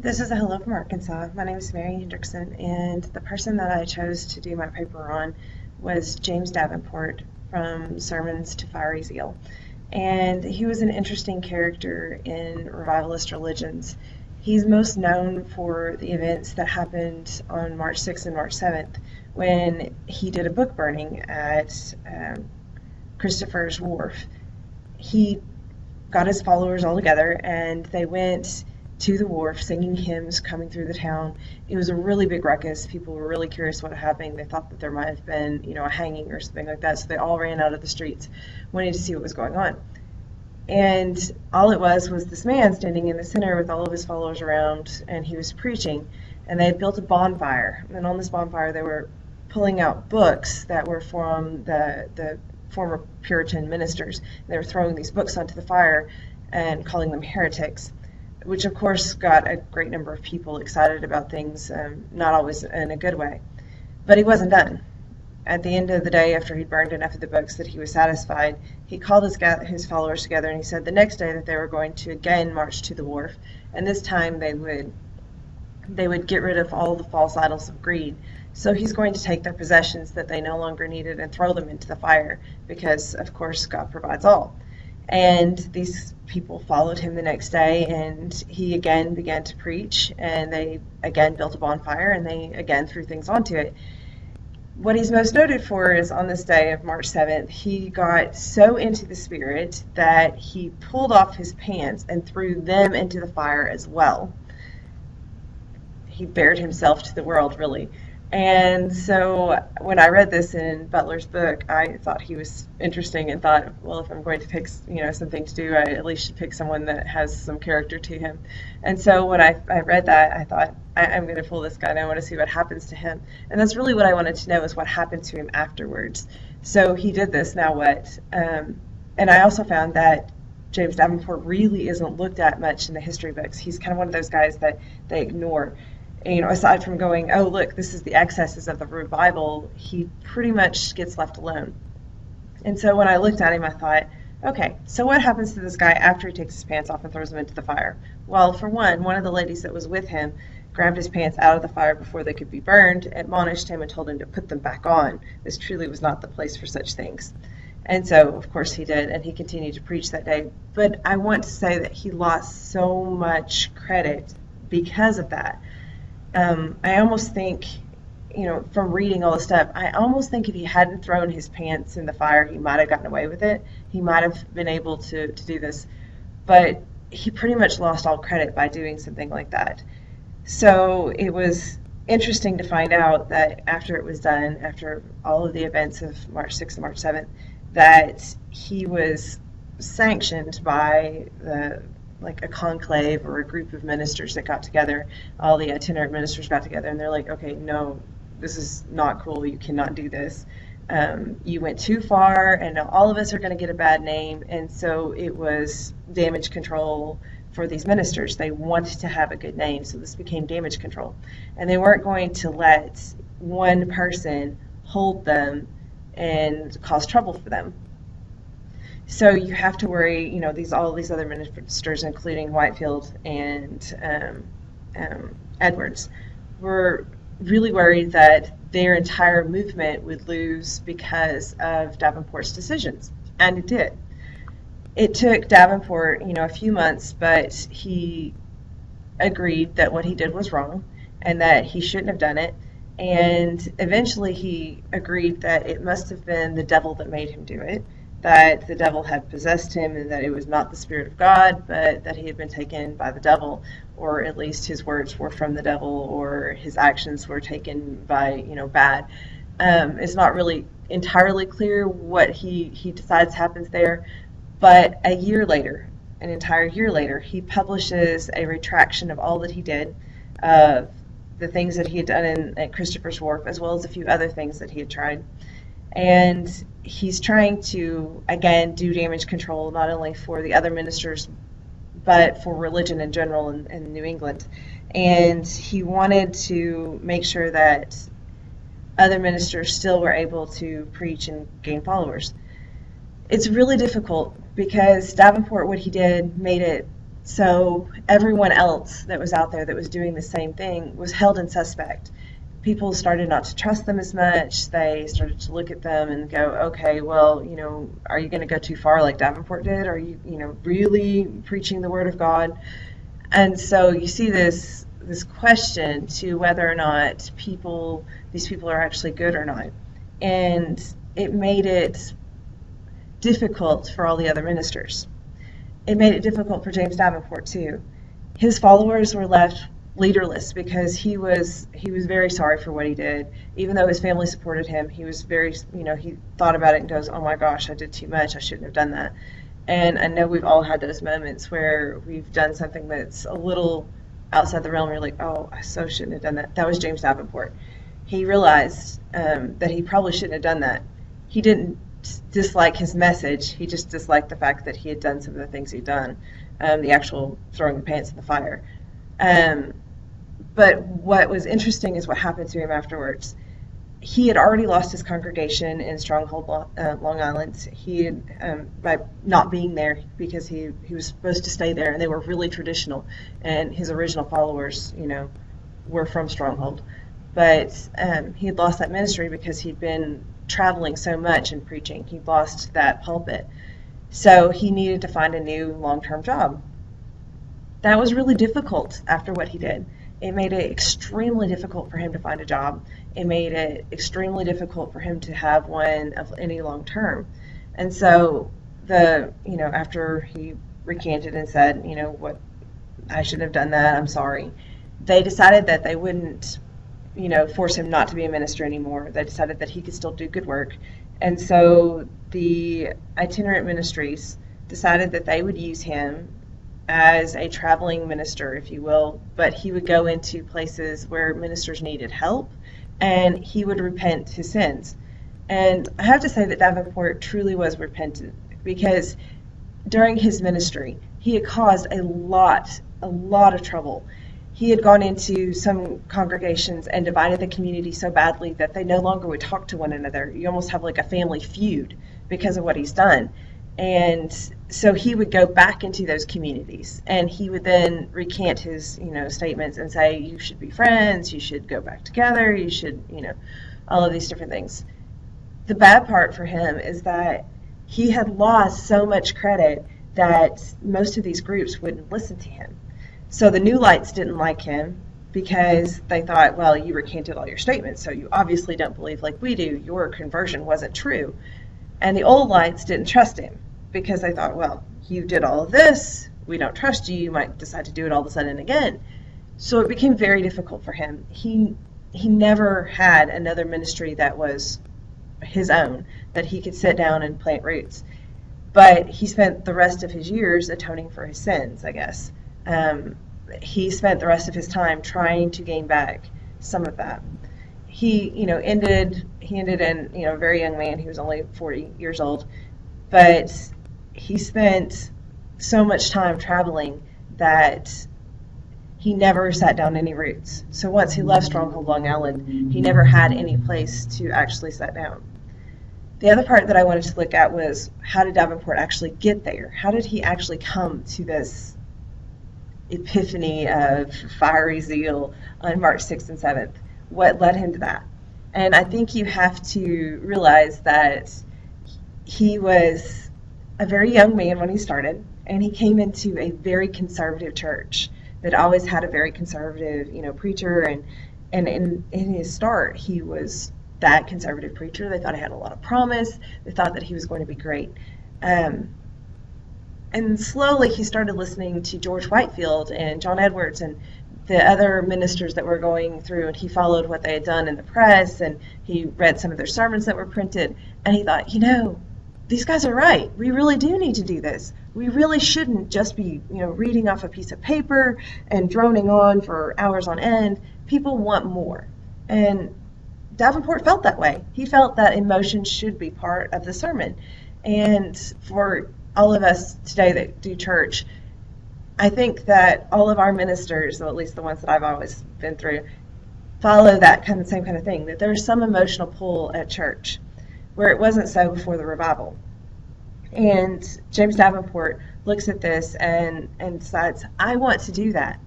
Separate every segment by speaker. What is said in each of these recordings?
Speaker 1: This is a hello from Arkansas. My name is Mary Hendrickson, and the person that I chose to do my paper on was James Davenport from Sermons to Fiery Zeal. And he was an interesting character in revivalist religions. He's most known for the events that happened on March 6th and March 7th when he did a book burning at Christopher's Wharf. He got his followers all together and they went to the wharf singing hymns coming through the town. It was a really big ruckus. People were really curious what happened. They thought that there might have been, a hanging or something like that. So they all ran out of the streets wanting to see what was going on. And all it was this man standing in the center with all of his followers around, and he was preaching. And they had built a bonfire. And on this bonfire, they were pulling out books that were from the former Puritan ministers. They were throwing these books onto the fire and calling them heretics, which of course got a great number of people excited about things, not always in a good way. But he wasn't done. At the end of the day, after he'd burned enough of the books that he was satisfied, he called his followers together and he said the next day that they were going to again march to the wharf, and this time they would get rid of all the false idols of greed. So he's going to take their possessions that they no longer needed and throw them into the fire because, of course, God provides all. And these people followed him the next day, and he again began to preach, and they again built a bonfire, and they again threw things onto it. What he's most noted for is on this day of March 7th, he got so into the Spirit that he pulled off his pants and threw them into the fire as well. He bared himself to the world, really. And so when I read this in Butler's book, I thought he was interesting and thought, well, if I'm going to pick, something to do, I at least should pick someone that has some character to him. And so when I read that, I thought, I'm going to pull this guy and I want to see what happens to him. And that's really what I wanted to know is what happened to him afterwards. So he did this, now what? And I also found that James Davenport really isn't looked at much in the history books. He's kind of one of those guys that they ignore. Aside from going, oh, look, this is the excesses of the revival, he pretty much gets left alone. And so when I looked at him, I thought, okay, so what happens to this guy after he takes his pants off and throws them into the fire? Well, for one of the ladies that was with him grabbed his pants out of the fire before they could be burned, admonished him, and told him to put them back on. This truly was not the place for such things. And so, of course, he did, and he continued to preach that day. But I want to say that he lost so much credit because of that. I almost think, from reading all the stuff, I almost think if he hadn't thrown his pants in the fire, he might have gotten away with it. He might have been able to do this. But he pretty much lost all credit by doing something like that. So it was interesting to find out that after it was done, after all of the events of March 6th and March 7th, that he was sanctioned by a conclave or a group of ministers that got together. All the itinerant ministers got together and they're like, okay, no, this is not cool. You cannot do this. You went too far and now all of us are going to get a bad name. And so it was damage control for these ministers. They wanted to have a good name. So this became damage control. And they weren't going to let one person hold them and cause trouble for them. So you have to worry, all these other ministers, including Whitefield and Edwards, were really worried that their entire movement would lose because of Davenport's decisions, and it did. It took Davenport, a few months, but he agreed that what he did was wrong and that he shouldn't have done it. And eventually he agreed that it must have been the devil that made him do it, that the devil had possessed him and that it was not the Spirit of God, but that he had been taken by the devil, or at least his words were from the devil, or his actions were taken by, bad. It's not really entirely clear what he decides happens there, but an entire year later, he publishes a retraction of all that he did, the things that he had done at Christopher's Wharf, as well as a few other things that he had tried. And he's trying to, again, do damage control, not only for the other ministers, but for religion in general in New England. And he wanted to make sure that other ministers still were able to preach and gain followers. It's really difficult because Davenport, what he did, made it So everyone else that was out there that was doing the same thing was held in suspect. People started not to trust them as much. They started to look at them and go, okay, well, are you going to go too far like Davenport did? Are you, really preaching the word of God? And so you see this question to whether or not these people are actually good or not. And it made it difficult for all the other ministers. It made it difficult for James Davenport too. His followers were left leaderless because he was very sorry for what he did. Even though his family supported him, he was very, he thought about it and goes, oh my gosh, I did too much. I shouldn't have done that. And I know we've all had those moments where we've done something that's a little outside the realm. You're like, oh, I so shouldn't have done that. That was James Davenport. He realized that he probably shouldn't have done that. He didn't dislike his message. He just disliked the fact that he had done some of the things he'd done, the actual throwing the pants in the fire. But what was interesting is what happened to him afterwards. He had already lost his congregation in Stronghold, Long Island. He had, by not being there, because he was supposed to stay there, and they were really traditional, and his original followers, were from Stronghold. But he had lost that ministry because he'd been traveling so much and preaching. He lost that pulpit. So he needed to find a new long-term job. That was really difficult after what he did. It made it extremely difficult for him to find a job. It made it extremely difficult for him to have one of any long term. And so after he recanted and said, what, I shouldn't have done that, I'm sorry, they decided that they wouldn't, force him not to be a minister anymore. They decided that he could still do good work. And so the itinerant ministries decided that they would use him as a traveling minister, if you will, but he would go into places where ministers needed help, and he would repent his sins. And I have to say that Davenport truly was repentant, because during his ministry, he had caused a lot of trouble. He had gone into some congregations and divided the community so badly that they no longer would talk to one another. You almost have like a family feud because of what he's done. And so he would go back into those communities, and he would then recant his, statements and say, you should be friends, you should go back together, you should, all of these different things. The bad part for him is that he had lost so much credit that most of these groups wouldn't listen to him. So the New Lights didn't like him because they thought, well, you recanted all your statements, so you obviously don't believe like we do. Your conversion wasn't true. And the Old Lights didn't trust him because they thought, well, you did all of this, we don't trust you, you might decide to do it all of a sudden again. So it became very difficult for him. He never had another ministry that was his own, that he could sit down and plant roots. But he spent the rest of his years atoning for his sins, I guess. He spent the rest of his time trying to gain back some of that. He ended in, a very young man. He was only 40 years old, but he spent so much time traveling that he never sat down any roots. So once he left Stronghold, Long Island, he never had any place to actually sit down. The other part that I wanted to look at was, how did Davenport actually get there? How did he actually come to this epiphany of fiery zeal on March 6th and 7th? What led him to that? And I think you have to realize that he was a very young man when he started, and he came into a very conservative church that always had a very conservative, preacher, and in his start, he was that conservative preacher. They thought he had a lot of promise. They thought that he was going to be great. And slowly he started listening to George Whitefield and John Edwards and the other ministers that were going through, and he followed what they had done in the press, and he read some of their sermons that were printed, and he thought, these guys are right. We really do need to do this. We really shouldn't just be, reading off a piece of paper and droning on for hours on end. People want more. And Davenport felt that way. He felt that emotion should be part of the sermon. And for all of us today that do church, I think that all of our ministers, or at least the ones that I've always been through, follow that same kind of thing, that there's some emotional pull at church, where it wasn't so before the revival. And James Davenport looks at this and decides, I want to do that.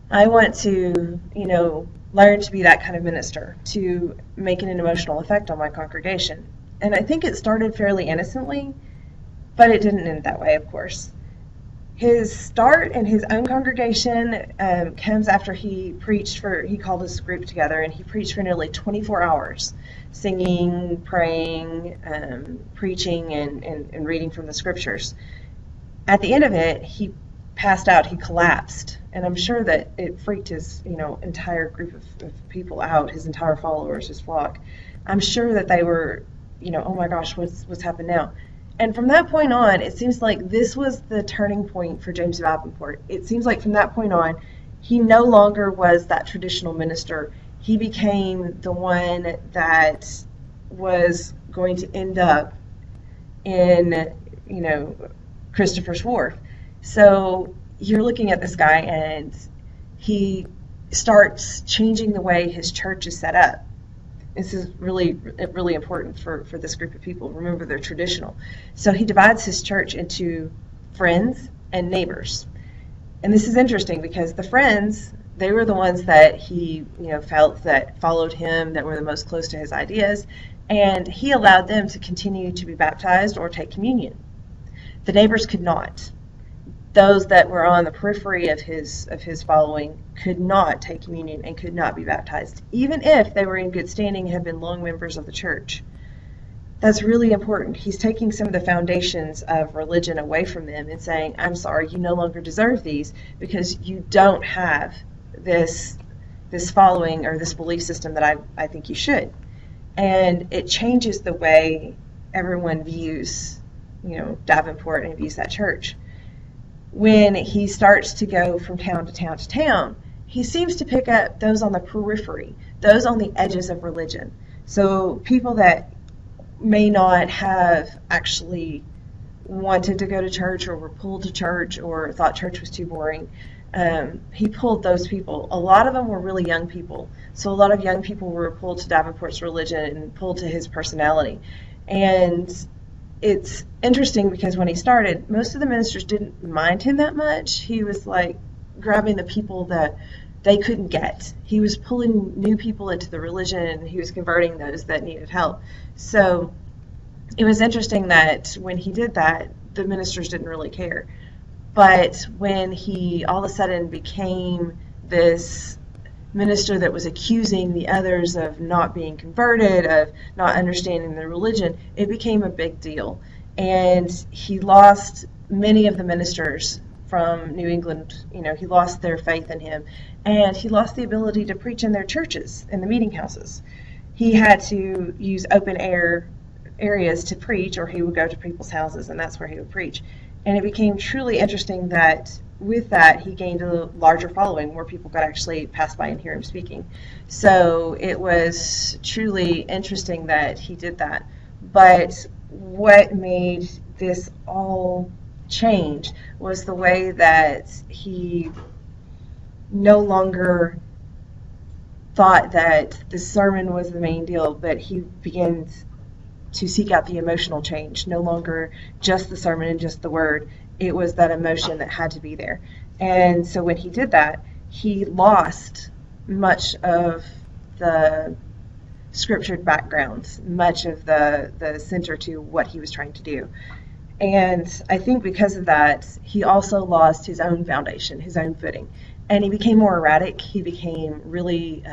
Speaker 1: I want to, learn to be that kind of minister, to make an emotional effect on my congregation. And I think it started fairly innocently, but it didn't end that way, of course. His start in his own congregation comes after he called his group together, and he preached for nearly 24 hours, singing, praying, preaching, and reading from the scriptures. At the end of it, he passed out, he collapsed, and I'm sure that it freaked his entire group of people out, his entire followers, his flock. I'm sure that they were, oh my gosh, what's happened now? And from that point on, it seems like this was the turning point for James Davenport. It seems like from that point on, he no longer was that traditional minister. He became the one that was going to end up in, Christopher's Wharf. So you're looking at this guy, and he starts changing the way his church is set up. This is really, really important for this group of people. Remember, they're traditional. So he divides his church into friends and neighbors. And this is interesting because the friends, they were the ones that he, felt that followed him, that were the most close to his ideas, and he allowed them to continue to be baptized or take communion. The neighbors could not. Those that were on the periphery of his following could not take communion and could not be baptized, even if they were in good standing and had been long members of the church. That's really important. He's taking some of the foundations of religion away from them and saying, I'm sorry, you no longer deserve these because you don't have this following or this belief system that I think you should. And it changes the way everyone views, Davenport and views that church. When he starts to go from town to town to town, he seems to pick up those on the periphery, those on the edges of religion. So people that may not have actually wanted to go to church or were pulled to church or thought church was too boring, he pulled those people. A lot of them were really young people. So a lot of young people were pulled to Davenport's religion and pulled to his personality. And it's interesting because when he started, most of the ministers didn't mind him that much. He was like grabbing the people that they couldn't get. He was pulling new people into the religion, and he was converting those that needed help. So it was interesting that when he did that, the ministers didn't really care. But when he all of a sudden became this minister that was accusing the others of not being converted, of not understanding the religion, it became a big deal. And he lost many of the ministers from New England. He lost their faith in him, and he lost the ability to preach in their churches, in the meeting houses. He had to use open air areas to preach, or he would go to people's houses, and that's where he would preach. And it became truly interesting that with that, he gained a larger following where people could actually pass by and hear him speaking. So it was truly interesting that he did that. But what made this all change was the way that he no longer thought that the sermon was the main deal, but he began to seek out the emotional change. No longer just the sermon and just the word. It was that emotion that had to be there. And so when he did that, he lost much of the scriptured background, much of the center to what he was trying to do. And I think because of that, he also lost his own foundation, his own footing. And he became more erratic. He became really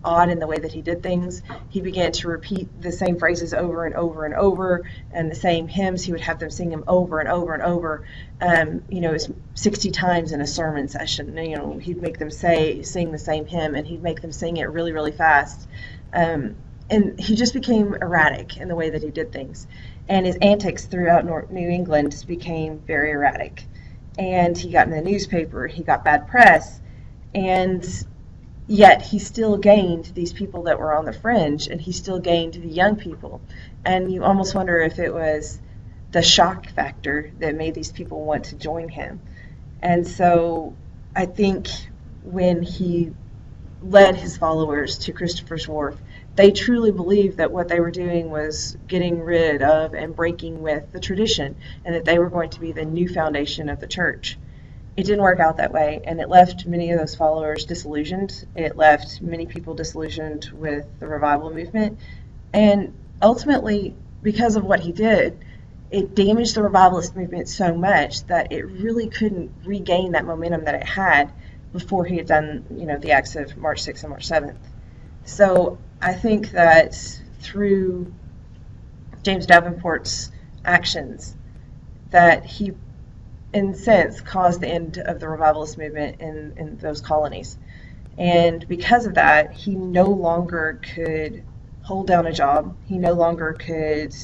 Speaker 1: odd in the way that he did things. He began to repeat the same phrases over and over and over, and the same hymns. He would have them sing them over and over and over. It was 60 times in a sermon session. He'd make them sing the same hymn, and he'd make them sing it really, really fast. And he just became erratic in the way that he did things. And his antics throughout New England became very erratic. And he got in the newspaper, he got bad press, and yet he still gained these people that were on the fringe, and he still gained the young people. And you almost wonder if it was the shock factor that made these people want to join him. And so I think when he led his followers to Christopher's Wharf, they truly believed that what they were doing was getting rid of and breaking with the tradition, and that they were going to be the new foundation of the church. It didn't work out that way, and it left many of those followers disillusioned. It left many people disillusioned with the revival movement, and ultimately, because of what he did, it damaged the revivalist movement so much that it really couldn't regain that momentum that it had before he had done, the acts of March 6th and March 7th. So I think that through James Davenport's actions, that he, in a sense, caused the end of the revivalist movement in those colonies. And because of that, he no longer could hold down a job. He no longer could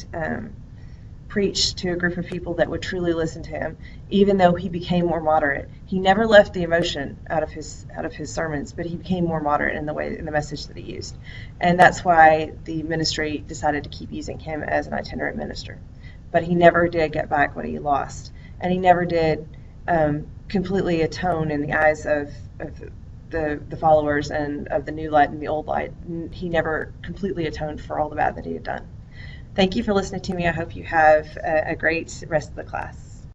Speaker 1: preach to a group of people that would truly listen to him, even though he became more moderate. He never left the emotion out of his sermons, but he became more moderate in the message that he used. And that's why the ministry decided to keep using him as an itinerant minister. But he never did get back what he lost, and he never did completely atone in the eyes of the followers and of the new light and the old light. He never completely atoned for all the bad that he had done. Thank you for listening to me. I hope you have a great rest of the class.